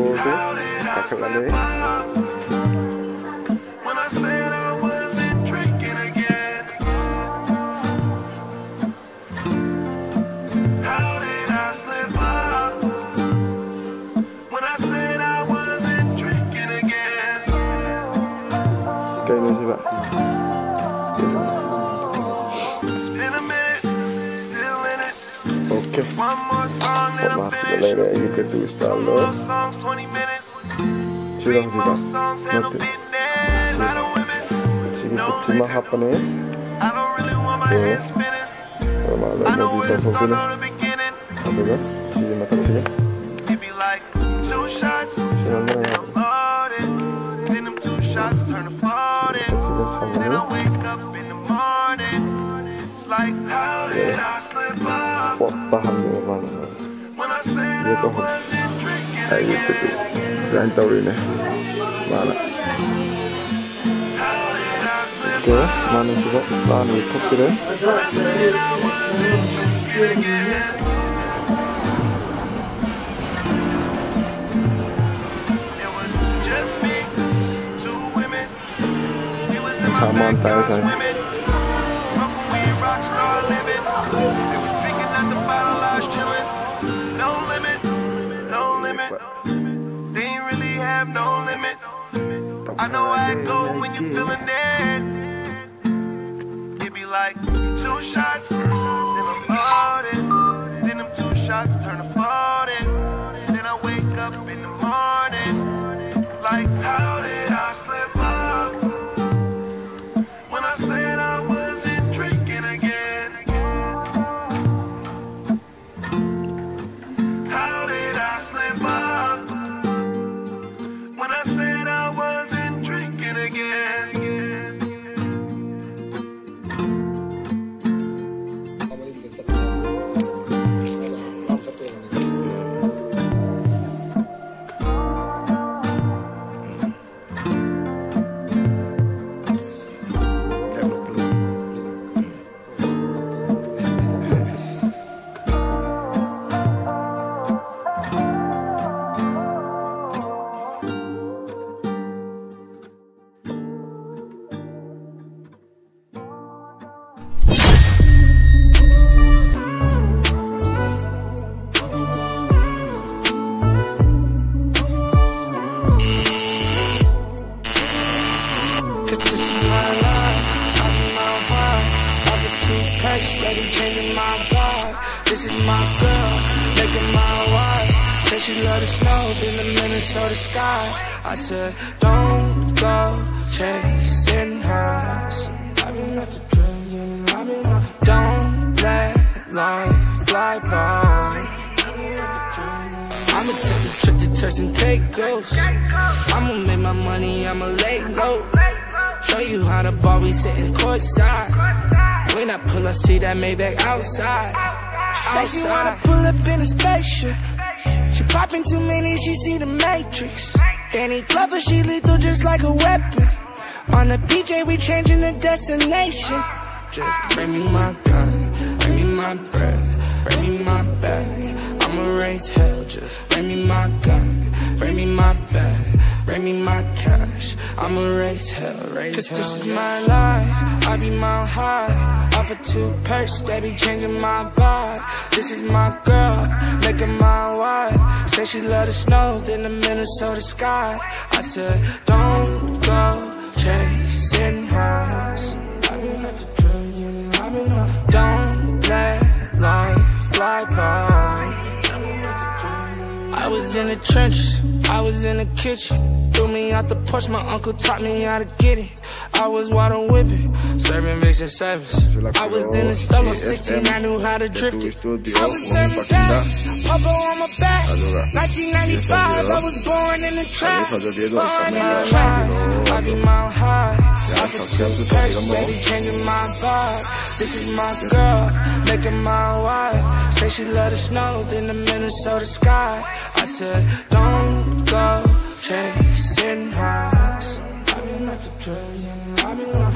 cose, kakak. Kayak ini sih Pak. Oke. Maaf sekali ya kita tuh install. Sudah sih Pak. Nanti. Sige cuma apa nih? Ya. Malah nanti telepon tuh nih. Apa kan? Sige makan sige. Senang ya. Spot tahan dengan mana? Dia kok kayak gitu tuh. Saya tahu ini mana? Oke, mana coba tahan itu kira? Sama tayo saya. I know how it go when you feeling it. It be like 2 shots, then I'm floating. Then them 2 shots turn to 40. Then I wake up in the morning. Like how did I slip up? When I said I wasn't drinking again. How did I slip up? When I said I wasn't drinking again. This is my girl, making my wife. Said she love the snow, been the Minnesota sky. I said, don't go chasing highs. I've been out the dreams and I've been out. Don't let life fly by. I'ma take a trip to Turks and Caicos. I'ma make my money, I'ma lay low. Show you how the ball, we sitting courtside. When I pull up, see that Maybach outside. Say she wanna pull up in a spaceship. She popping too many, she see the Matrix. Danny Glover, she lethal just like a weapon. On the PJ, we changing the destination. Just bring me my gun, bring me my bread, bring me my bag. I'ma raise hell, just bring me my gun, bring me my bag, bring me my cash. I'ma raise hell, raise hell. Cause this is my life, I be mile high. Off of 2 purse, they be changing my vibe. This is my girl, making my wife. Say she love the snow, then the Minnesota sky. I said, don't go chasing highs. I've been out the drugs and I've been out. Don't let life fly by. I was in the trenches, I was in the kitchen. Threw me out the porch, my uncle taught me how to get it. I was water whipping, serving vixen service. I was in the store at 16, I knew how to drift it. I was serving dollars, Papa on my back. 1995, I was born in the trap. Born in the trap, I be mile high. I can see the curse, baby, changing my vibe. This is my girl, making my wife. Say she love the snow, then the Minnesota sky. I said, don't go chasing highs. I've been out the drugs and I've been out.